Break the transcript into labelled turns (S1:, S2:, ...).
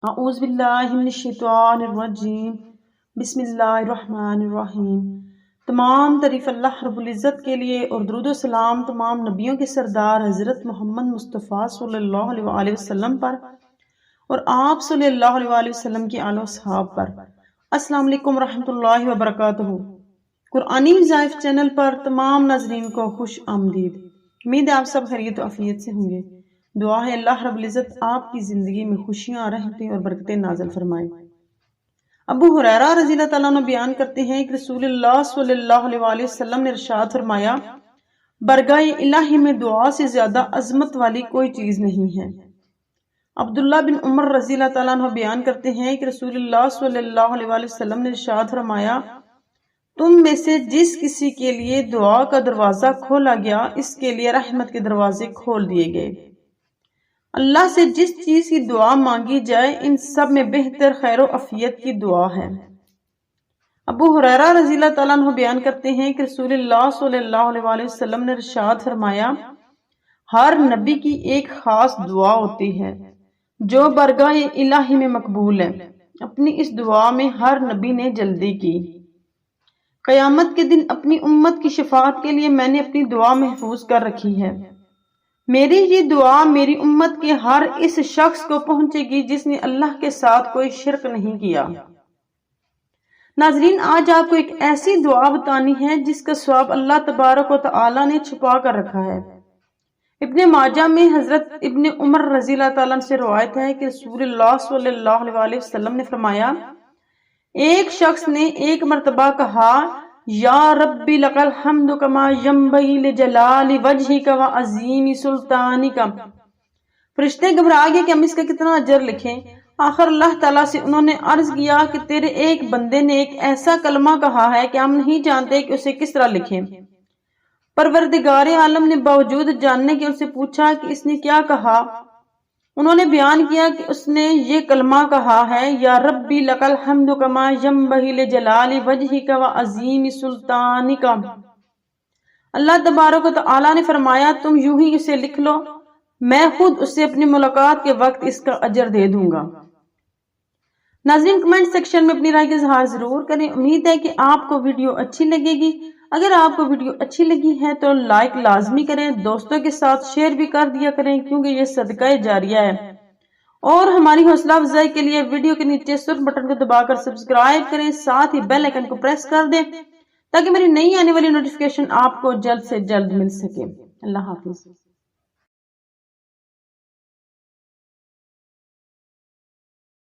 S1: اعوذ باللہ من الشیطان الرجیم بسم اللہ الرحمن الرحیم۔ تمام تعریف اللہ رب العزت کے لیے اور درود و سلام تمام نبیوں کے سردار حضرت محمد مصطفیٰ صلی اللہ علیہ وآلہ وسلم پر اور آپ صلی اللہ علیہ وآلہ وسلم کے آل و اصحاب پر۔ السلام علیکم ورحمۃ اللہ وبرکاتہ۔ قرآنی وظائف چینل پر تمام ناظرین کو خوش آمدید۔ امید ہے آپ سب خیریت و عافیت سے ہوں گے۔ دعا ہے اللہ رب العزت آپ کی زندگی میں خوشیاں، رحمتیں اور برکتیں نازل فرمائے۔ ابو ہریرہ رضی اللہ تعالیٰ عنہ بیان کرتے ہیں کہ رسول اللہ صلی اللہ علیہ وآلہ وسلم نے ارشاد فرمایا، برگاہ الہی میں دعا سے زیادہ عظمت والی کوئی چیز نہیں ہے۔ عبداللہ بن عمر رضی اللہ تعالیٰ عنہ بیان کرتے ہیں کہ رسول اللہ صلی اللہ علیہ وآلہ وسلم نے ارشاد فرمایا، تم میں سے جس کسی کے لیے دعا کا دروازہ کھولا گیا، اس کے لیے رحمت کے دروازے کھول دیے گئے۔ اللہ سے جس چیز کی دعا مانگی جائے ان سب میں بہتر خیر و عافیت کی دعا ہے۔ ابو ہریرہ رضی اللہ تعالیٰ عنہ بیان کرتے ہیں کہ رسول اللہ صلی اللہ علیہ وآلہ وسلم نے ارشاد فرمایا، ہر نبی کی ایک خاص دعا ہوتی ہے جو برگاہ الہی میں مقبول ہے۔ اپنی اس دعا میں ہر نبی نے جلدی کی۔ قیامت کے دن اپنی امت کی شفاعت کے لیے میں نے اپنی دعا محفوظ کر رکھی ہے۔ میری یہ دعا میری امت کے ہر اس شخص کو پہنچے گی جس نے اللہ کے ساتھ کوئی شرک نہیں کیا۔ ناظرین، آج آپ کو ایک ایسی دعا بتانی ہے جس کا ثواب اللہ تبارک و تعالی نے چھپا کر رکھا ہے۔ ابن ماجہ میں حضرت ابن عمر رضی اللہ تعالیٰ سے روایت ہے کہ رسول اللہ صلی اللہ علیہ وآلہ وسلم نے فرمایا، ایک شخص نے ایک مرتبہ کہا، یا ربی لک الحمد کما ینبغی لجلال وجہک وعظیم سلطانک۔ فرشتے گھبرا گئے کہ ہم اس کا کتنا اجر لکھیں۔ آخر اللہ تعالیٰ سے انہوں نے عرض کیا کہ تیرے ایک بندے نے ایک ایسا کلمہ کہا ہے کہ ہم نہیں جانتے کہ اسے کس طرح لکھیں۔ پروردگار عالم نے باوجود جاننے کے ان سے پوچھا کہ اس نے کیا کہا۔ انہوں نے بیان کیا کہ اس نے یہ کلمہ کہا ہے، یا ربی لک الحمد کما ینبغی لجلال وجہک وعظیم سلطانک۔ اللہ تبارک و تعالی نے فرمایا، تم یوں ہی اسے لکھ لو، میں خود اسے اپنی ملاقات کے وقت اس کا اجر دے دوں گا۔ ناظرین، کمنٹ سیکشن میں اپنی رائے کا اظہار ضرور کریں۔ امید ہے کہ آپ کو ویڈیو اچھی لگے گی۔ اگر آپ کو ویڈیو اچھی لگی ہے تو لائک لازمی کریں، دوستوں کے ساتھ شیئر بھی کر دیا کریں کیونکہ یہ صدقہ جاریہ ہے۔ اور ہماری حوصلہ افزائی کے لیے ویڈیو کے نیچے سرخ بٹن کو دبا کر سبسکرائب کریں، ساتھ ہی بیل آئیکن کو پریس کر دیں تاکہ میری نئی آنے والی نوٹیفیکیشن آپ کو جلد سے جلد مل سکے۔ اللہ حافظ۔